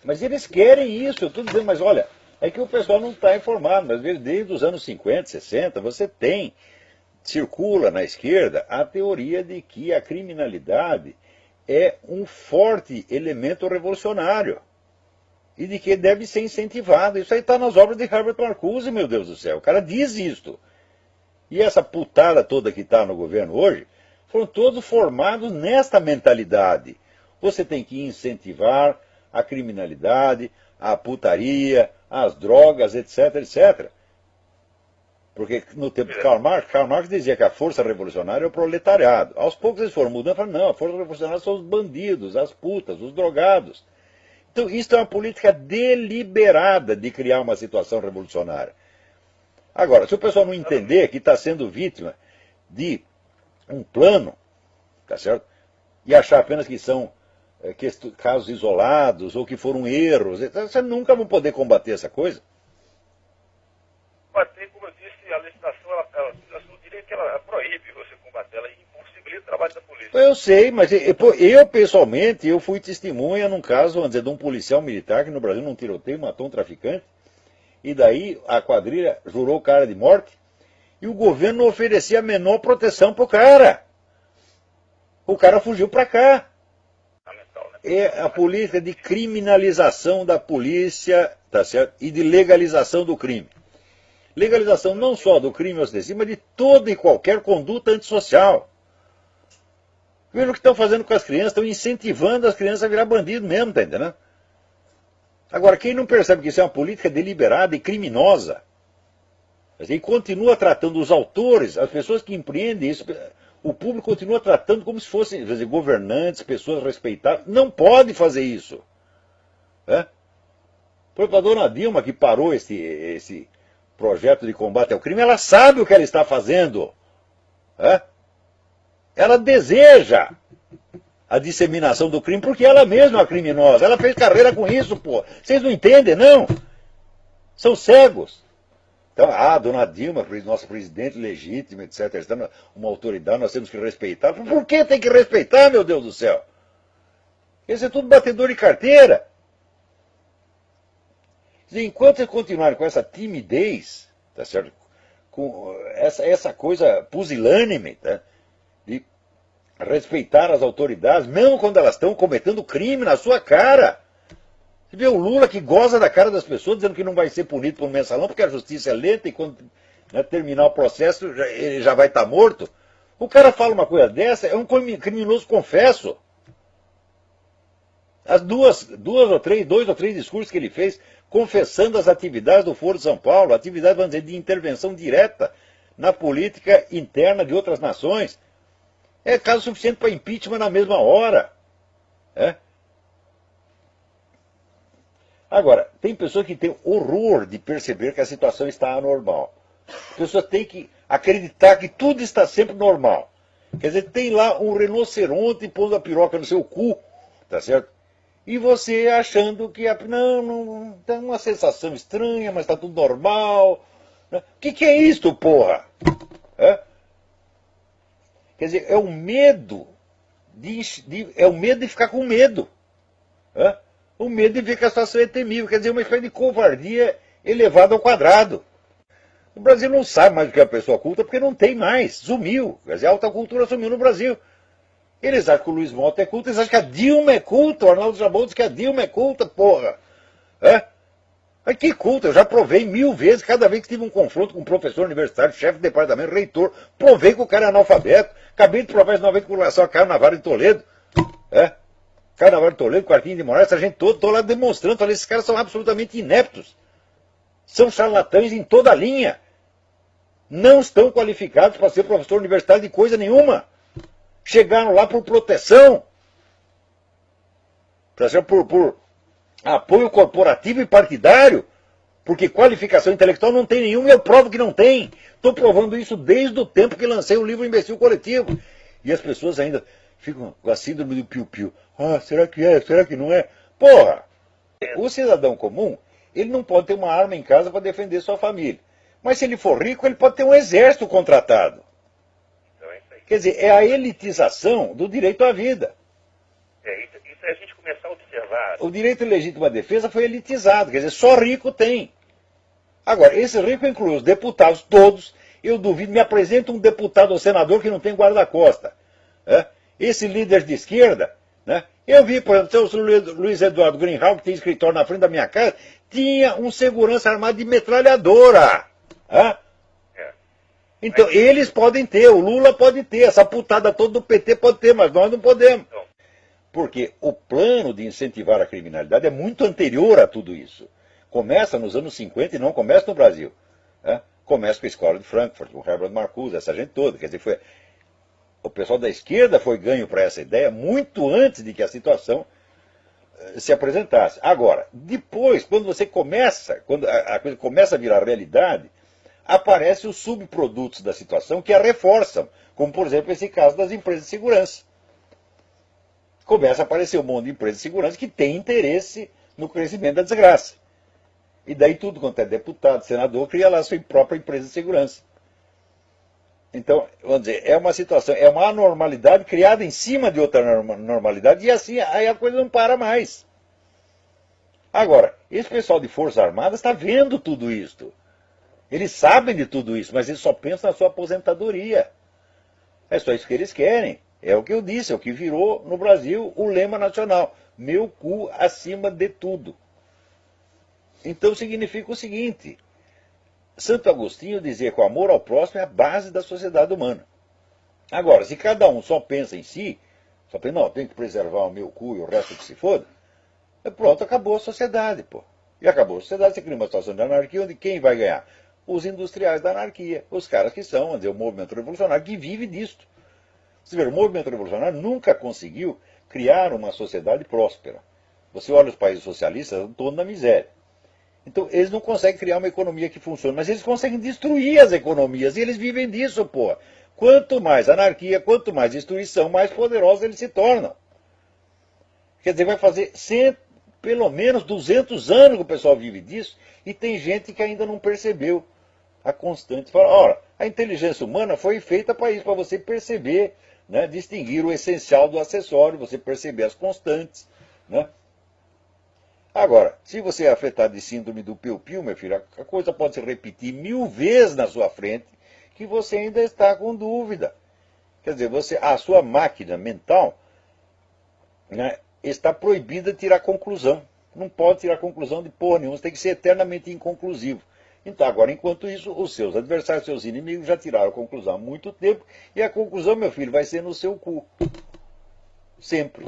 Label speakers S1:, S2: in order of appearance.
S1: Mas eles querem isso, eu estou dizendo, mas olha, é que o pessoal não está informado, mas desde os anos 50, 60, você circula na esquerda a teoria de que a criminalidade é um forte elemento revolucionário e de que deve ser incentivado. Isso aí está nas obras de Herbert Marcuse, meu Deus do céu, o cara diz isto. E essa putada toda que está no governo hoje, foram todos formados nesta mentalidade. Você tem que incentivar a criminalidade, a putaria, as drogas, etc, etc. Porque no tempo de Karl Marx dizia que a força revolucionária é o proletariado. Aos poucos eles foram mudando e falaram, não, a força revolucionária são os bandidos, as putas, os drogados. Então isso é uma política deliberada de criar uma situação revolucionária. Agora, se o pessoal não entender que está sendo vítima de um plano, tá certo? E achar apenas que são casos isolados ou que foram erros, você nunca vai poder combater essa coisa.
S2: Combater, como eu disse, a legislação, o direito ela proíbe você combater, ela impossibilita o trabalho da polícia.
S1: Eu sei, mas eu pessoalmente, eu fui testemunha num caso, vamos dizer, de um policial militar que no Brasil num tiroteio matou um traficante, e daí a quadrilha jurou o cara de morte, e o governo não oferecia a menor proteção pro cara. O cara fugiu para cá. É a política de criminalização da polícia, tá certo? E de legalização do crime. Legalização não só do crime ostensivo, mas de toda e qualquer conduta antissocial. Veja o que estão fazendo com as crianças, estão incentivando as crianças a virar bandido mesmo, tá entendendo? Agora, quem não percebe que isso é uma política deliberada e criminosa, e continua tratando os autores, as pessoas que empreendem isso, o público continua tratando como se fossem governantes, pessoas respeitáveis. Não pode fazer isso. Por exemplo, a dona Dilma, que parou esse projeto de combate ao crime, ela sabe o que ela está fazendo. Ela deseja a disseminação do crime, porque ela mesma é criminosa. Ela fez carreira com isso, pô. Vocês não entendem, não? São cegos. Então, dona Dilma, nossa presidente legítima, etc., uma autoridade, nós temos que respeitar. Por que tem que respeitar, meu Deus do céu? Esse é tudo batedor de carteira. E enquanto eles continuarem com essa timidez, tá certo? Com essa coisa pusilânime, tá? De respeitar as autoridades, mesmo quando elas estão cometendo crime na sua cara. Você vê o Lula que goza da cara das pessoas, dizendo que não vai ser punido por mensalão, porque a justiça é lenta e quando terminar o processo ele já vai estar morto. O cara fala uma coisa dessa, é um criminoso confesso. As dois ou três discursos que ele fez, confessando as atividades do Foro de São Paulo, atividades, vamos dizer, de intervenção direta na política interna de outras nações, é caso suficiente para impeachment na mesma hora. Agora, tem pessoas que têm horror de perceber que a situação está anormal. As pessoas têm que acreditar que tudo está sempre normal. Quer dizer, tem lá um rinoceronte pondo a piroca no seu cu, tá certo? E você achando que não, tem uma sensação estranha, mas está tudo normal. O que é isto, porra? Quer dizer, é o medo de ficar com medo. O medo de ver que a situação é temível. Quer dizer, uma espécie de covardia elevada ao quadrado. O Brasil não sabe mais o que é a pessoa culta porque não tem mais. Sumiu. Quer dizer, a alta cultura sumiu no Brasil. Eles acham que o Luiz Mota é culto, eles acham que a Dilma é culta. O Arnaldo Jabot diz que a Dilma é culta, porra. Mas que culta? Eu já provei 1000 vezes, cada vez que tive um confronto com um professor universitário, chefe de departamento, reitor, provei que o cara é analfabeto. Acabei de provar isso uma vez com relação a Caio Navarro de Toledo. Caio Navarro de Toledo, Quartinho de Moraes, essa gente toda, estou lá demonstrando, falei, esses caras são absolutamente ineptos. São charlatães em toda a linha. Não estão qualificados para ser professor universitário de coisa nenhuma. Chegaram lá por proteção. Por apoio corporativo e partidário. Porque qualificação intelectual não tem nenhuma e eu provo que não tem. Estou provando isso desde o tempo que lancei o livro Imbecil Coletivo. E as pessoas ainda ficam com a síndrome do piu-piu. Será que é? Será que não é? Porra! O cidadão comum, ele não pode ter uma arma em casa para defender sua família. Mas se ele for rico, ele pode ter um exército contratado. Quer dizer, é a elitização do direito à vida.
S2: Isso é a gente começar a observar Claro.
S1: O direito à legítima defesa foi elitizado, quer dizer, só rico tem. Agora, esse rico inclui os deputados todos. Eu duvido, me apresenta um deputado ou senador que não tem guarda-costa. Né? Esse líder de esquerda, né? Eu vi, por exemplo, o Luiz Eduardo Greenhalgh, que tem escritório na frente da minha casa, tinha um segurança armado de metralhadora. Né? Então, eles podem ter, o Lula pode ter, essa putada toda do PT pode ter, mas nós não podemos. Porque o plano de incentivar a criminalidade é muito anterior a tudo isso. Começa nos anos 50 e não começa no Brasil. Né? Começa com a escola de Frankfurt, com Herbert Marcuse, essa gente toda. Quer dizer, o pessoal da esquerda foi ganho para essa ideia muito antes de que a situação se apresentasse. Agora, depois, quando você começa, quando a coisa começa a virar realidade, aparecem os subprodutos da situação que a reforçam, como por exemplo esse caso das empresas de segurança. Começa a aparecer um monte de empresas de segurança que tem interesse no crescimento da desgraça. E daí tudo quanto é deputado, senador, cria lá a sua própria empresa de segurança. Então, vamos dizer, é uma situação, é uma anormalidade criada em cima de outra normalidade, e assim aí a coisa não para mais. Agora, esse pessoal de Forças Armadas está vendo tudo isso. Eles sabem de tudo isso, mas eles só pensam na sua aposentadoria. É só isso que eles querem. É o que eu disse, é o que virou no Brasil o lema nacional. Meu cu acima de tudo. Então significa o seguinte: Santo Agostinho dizia que o amor ao próximo é a base da sociedade humana. Agora, se cada um só pensa em si, só pensa, não, tem que preservar o meu cu e o resto que se foda, pronto, acabou a sociedade, pô. E acabou a sociedade, você cria uma situação de anarquia onde quem vai ganhar? Os industriais da anarquia, os caras que são, vamos dizer, o movimento revolucionário que vive disto. Você vê, o movimento revolucionário nunca conseguiu criar uma sociedade próspera. Você olha os países socialistas, estão todos na miséria. Então, eles não conseguem criar uma economia que funcione, mas eles conseguem destruir as economias, e eles vivem disso, pô. Quanto mais anarquia, quanto mais destruição, mais poderosos eles se tornam. Quer dizer, vai fazer pelo menos 200 anos que o pessoal vive disso, e tem gente que ainda não percebeu a constante. Fala, ora, a inteligência humana foi feita para isso, para você perceber, né, distinguir o essencial do acessório, você perceber as constantes, né? Agora, se você é afetado de síndrome do piu-piu, meu filho, a coisa pode se repetir 1000 vezes na sua frente que você ainda está com dúvida. Quer dizer, a sua máquina mental, né, está proibida de tirar conclusão. Não pode tirar conclusão de porra nenhuma, você tem que ser eternamente inconclusivo. Então, agora, enquanto isso, os seus adversários, seus inimigos já tiraram a conclusão há muito tempo, e a conclusão, meu filho, vai ser no seu cu. Sempre.